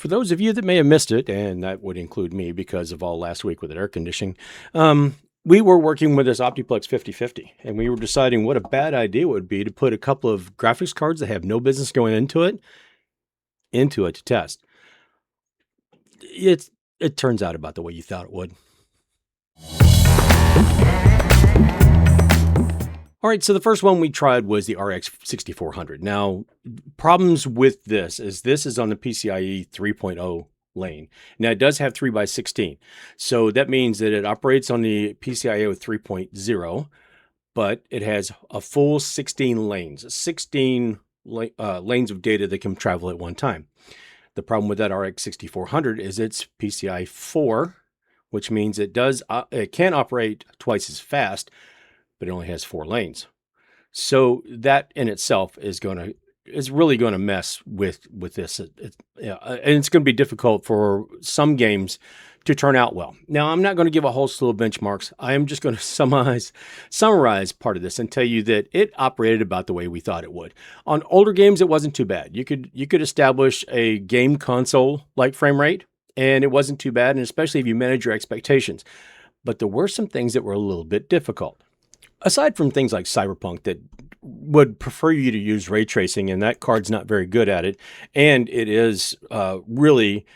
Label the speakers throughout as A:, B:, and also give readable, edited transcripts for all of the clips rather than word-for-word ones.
A: For those of you that may have missed it, and that would include me because of all last week with the air conditioning, we were working with this Optiplex 5050, and we were deciding what a bad idea it would be to put a couple of graphics cards that have no business going into it to test. It turns out about the way you thought it would. All right, so the first one we tried was the RX 6400. Now, problems with this is on the PCIe 3.0 lane. Now, it does have 3x16. So that means that it operates on the PCIe 3.0, but it has a full 16 lanes, 16 lanes of data that can travel at one time. The problem with that RX 6400 is it's PCI 4, which means it can operate twice as fast, but it only has 4 lanes. So that in itself is really going to mess with this. And it's going to be difficult for some games to turn out well. Now, I'm not going to give a whole slew of benchmarks. I am just going to summarize part of this and tell you that it operated about the way we thought it would. On older games, it wasn't too bad. You could establish a game console like frame rate, and it wasn't too bad, and especially if you manage your expectations. But there were some things that were a little bit difficult. Aside from things like Cyberpunk that would prefer you to use ray tracing, and that card's not very good at it, and it is really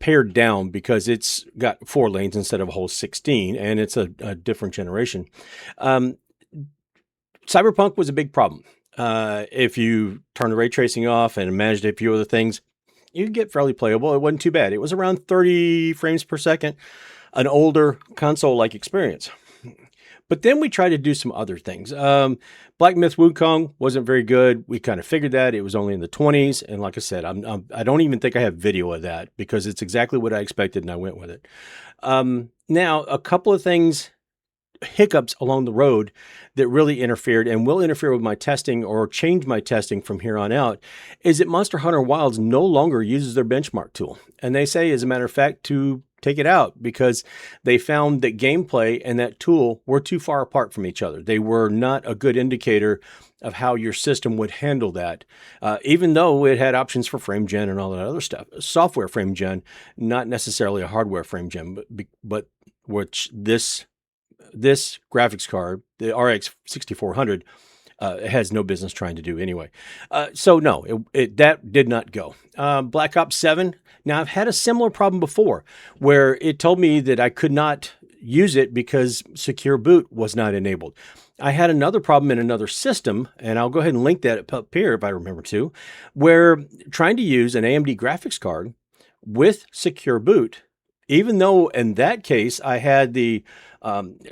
A: pared down because it's got 4 lanes instead of a whole 16, and it's a different generation. Cyberpunk was a big problem. If you turn the ray tracing off and managed a few other things, you could get fairly playable. It wasn't too bad. It was around 30 frames per second, an older console-like experience. But then we tried to do some other things. Black Myth Wukong wasn't very good. We kind of figured that. It was only in the 20s. And like I said, I don't even think I have video of that because it's exactly what I expected and I went with it. Now, a couple of hiccups along the road that really interfered and will interfere with my testing or change my testing from here on out is that Monster Hunter Wilds no longer uses their benchmark tool. And they say, as a matter of fact, to take it out because they found that gameplay and that tool were too far apart from each other. They were not a good indicator of how your system would handle that, even though it had options for frame gen and all that other stuff. Software frame gen, not necessarily a hardware frame gen, but which this graphics card, the RX 6400, has no business trying to do anyway. So no, that did not go. Black Ops 7. Now, I've had a similar problem before where it told me that I could not use it because secure boot was not enabled. I had another problem in another system, and I'll go ahead and link that up here if I remember to, where trying to use an AMD graphics card with secure boot, even though in that case I had the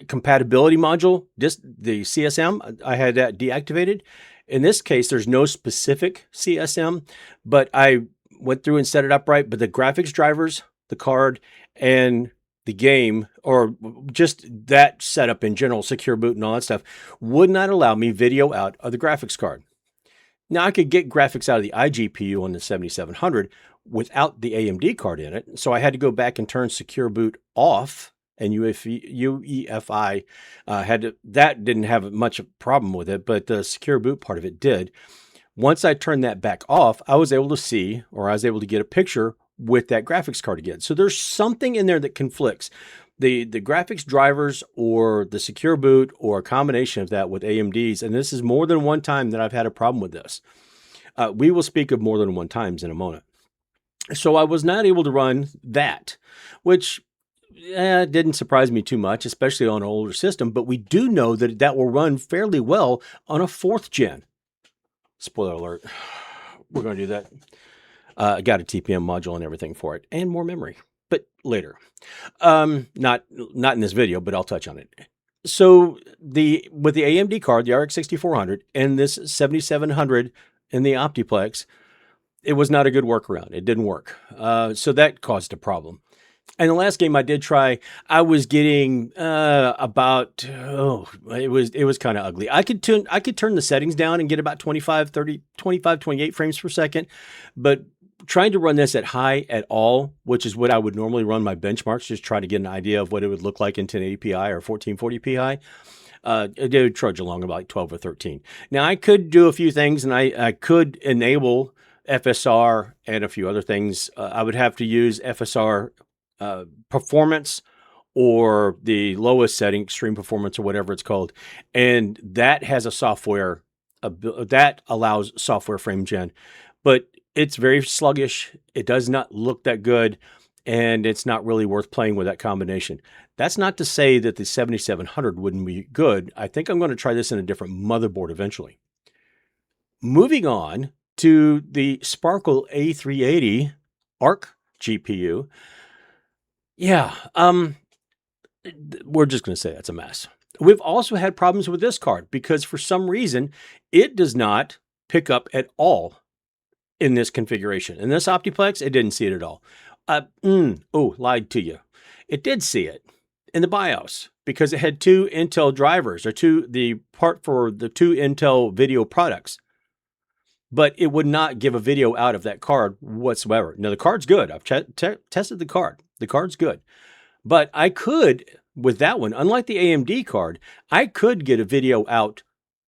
A: compatibility module, the CSM, I had that deactivated. In this case, there's no specific CSM, but I went through and set it up right. But the graphics drivers, the card, and the game, or just that setup in general, secure boot and all that stuff, would not allow me video out of the graphics card. Now, I could get graphics out of the iGPU on the 7700 without the AMD card in it. So I had to go back and turn secure boot off, and UEFI that didn't have much problem with it, but the secure boot part of it did. Once I turned that back off, I was able to get a picture with that graphics card again. So there's something in there that conflicts. The graphics drivers or the secure boot or a combination of that with AMD's, and this is more than one time that I've had a problem with this. We will speak of more than one times in a moment. So I was not able to run that, which didn't surprise me too much, especially on an older system, but we do know that that will run fairly well on a 4th gen. Spoiler alert, we're going to do that. I got a TPM module and everything for it, and more memory, but later. Not in this video, but I'll touch on it. So with the AMD card, the RX 6400, and this 7700 in the Optiplex, it was not a good workaround. It didn't work. So that caused a problem. And the last game I did try, I was getting it was kind of ugly. I could turn the settings down and get about 25, 28 frames per second, but trying to run this at high at all, which is what I would normally run my benchmarks, just try to get an idea of what it would look like in 1080 Pi or 1440 Pi. It would trudge along about 12 or 13. Now I could do a few things, and I could enable FSR and a few other things. I would have to use FSR performance or the lowest setting, extreme performance or whatever it's called. And that has a software that allows software frame gen, but it's very sluggish. It does not look that good, and it's not really worth playing with that combination. That's not to say that the 7700 wouldn't be good. I think I'm going to try this in a different motherboard eventually. Moving on to the Sparkle A380 ARC GPU. Yeah, we're just going to say that's a mess. We've also had problems with this card because for some reason, it does not pick up at all in this configuration. In this Optiplex, it didn't see it at all. Lied to you. It did see it in the BIOS because it had two Intel drivers or the part for the two Intel video products. But it would not give a video out of that card whatsoever. Now, the card's good. I've tested the card. The card's good. But I could, with that one, unlike the AMD card, I could get a video out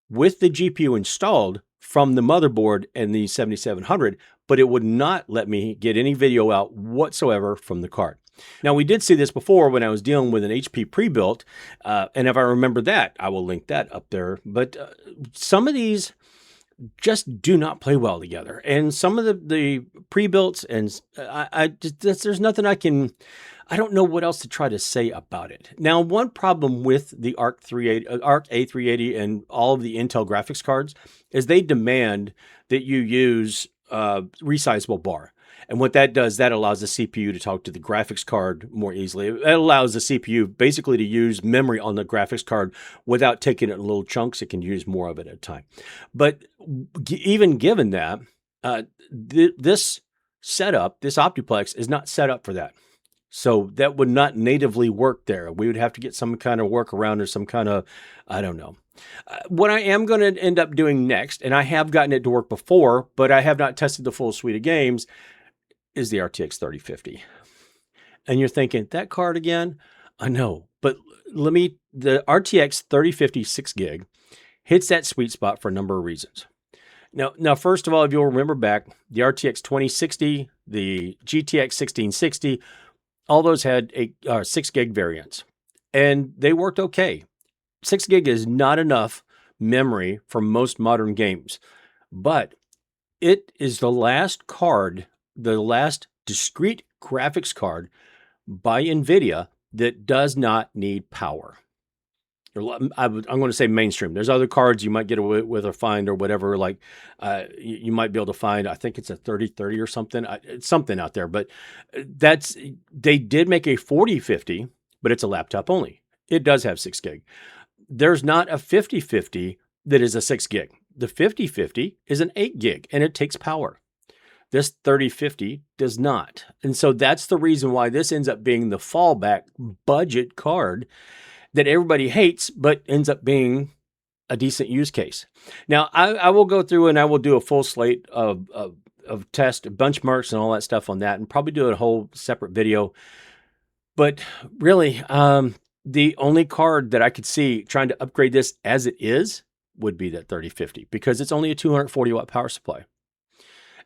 A: with the GPU installed from the motherboard and the 7700, but it would not let me get any video out whatsoever from the card. Now, we did see this before when I was dealing with an HP pre-built, and if I remember that, I will link that up there. But some of these just do not play well together. And some of the pre-builts, and there's nothing I don't know what else to try to say about it. Now, one problem with the ARC A380 and all of the Intel graphics cards is they demand that you use resizable bar. And what that does, that allows the CPU to talk to the graphics card more easily. It allows the CPU basically to use memory on the graphics card without taking it in little chunks. It can use more of it at a time. But even given that, this setup, this Optiplex, is not set up for that. So that would not natively work there. We would have to get some kind of workaround or some kind of, I don't know. What I am going to end up doing next, and I have gotten it to work before, but I have not tested the full suite of games, is the RTX 3050. And you're thinking, that card again? I know, but the RTX 3050 6 gig hits that sweet spot for a number of reasons. Now, first of all, if you'll remember back, the RTX 2060, the GTX 1660, all those had 6 gig variants, and they worked okay. 6 gig is not enough memory for most modern games, but it is the last discrete graphics card by NVIDIA that does not need power. I'm going to say mainstream. There's other cards you might get away with or find or whatever. Like you might be able to find, I think it's a 3030 or something. It's something out there. But they did make a 4050, but it's a laptop only. It does have 6 gig. There's not a 5050 that is a 6 gig. The 5050 is an 8 gig, and it takes power. This 3050 does not. And so that's the reason why this ends up being the fallback budget card that everybody hates, but ends up being a decent use case. Now, I will go through and I will do a full slate of test benchmarks and all that stuff on that, and probably do a whole separate video. But really, the only card that I could see trying to upgrade this as it is would be that 3050, because it's only a 240 watt power supply.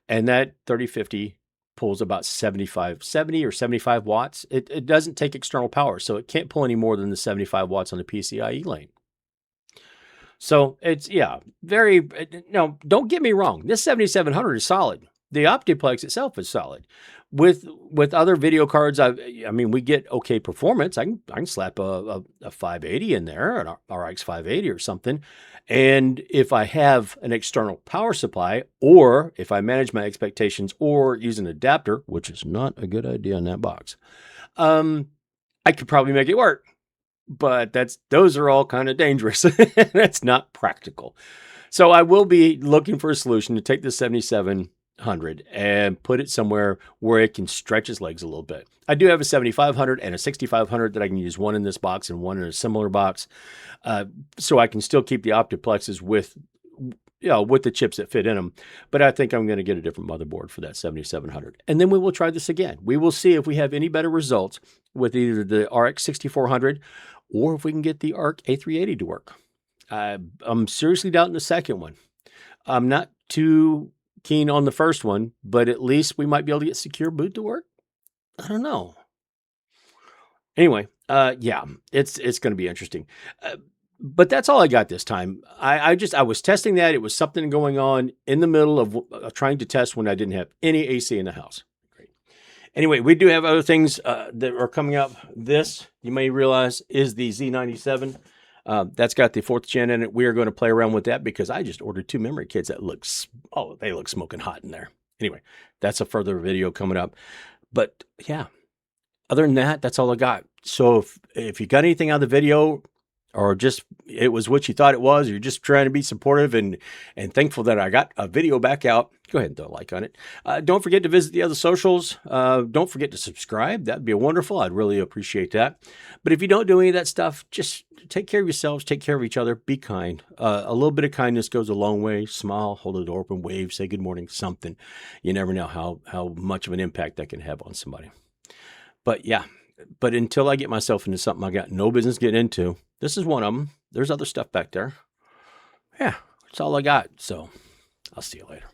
A: And that 3050 pulls about 70 or 75 watts. It doesn't take external power, so it can't pull any more than the 75 watts on the PCIe lane. So it's, very, no, don't get me wrong. This 7700 is solid. The Optiplex itself is solid. With other video cards, I mean, we get okay performance. I can slap a 580 in there, an RX 580 or something. And if I have an external power supply, or if I manage my expectations or use an adapter, which is not a good idea in that box, I could probably make it work. But those are all kind of dangerous. That's not practical. So I will be looking for a solution to take the 7700 and put it somewhere where it can stretch its legs a little bit. I do have a 7500 and a 6500 that I can use, one in this box and one in a similar box. So I can still keep the Optiplexes with the chips that fit in them. But I think I'm going to get a different motherboard for that 7700. And then we will try this again. We will see if we have any better results with either the RX 6400 or if we can get the ARC A380 to work. I'm seriously doubting the second one. I'm not too keen on the first one, but at least we might be able to get secure boot to work. I don't know. Anyway, yeah, it's going to be interesting. But that's all I got this time. I was testing that. It was something going on in the middle of trying to test when I didn't have any AC in the house. Great. Anyway, we do have other things that are coming up. This, you may realize, is the Z97. That's got the 4th gen in it. We are going to play around with that because I just ordered 2 memory kits that they look smoking hot in there. Anyway, that's a further video coming up. But yeah, other than that, that's all I got. So if you got anything out of the video, or just it was what you thought it was, or you're just trying to be supportive and thankful that I got a video back out, go ahead and throw a like on it. Don't forget to visit the other socials. Don't forget to subscribe. That'd be wonderful. I'd really appreciate that. But if you don't do any of that stuff, just take care of yourselves, take care of each other, be kind. A little bit of kindness goes a long way. Smile, hold the door open, wave, say good morning, something. You never know how much of an impact that can have on somebody. But yeah, but until I get myself into something I got no business getting into, this is one of them. There's other stuff back there. Yeah, that's all I got. So I'll see you later.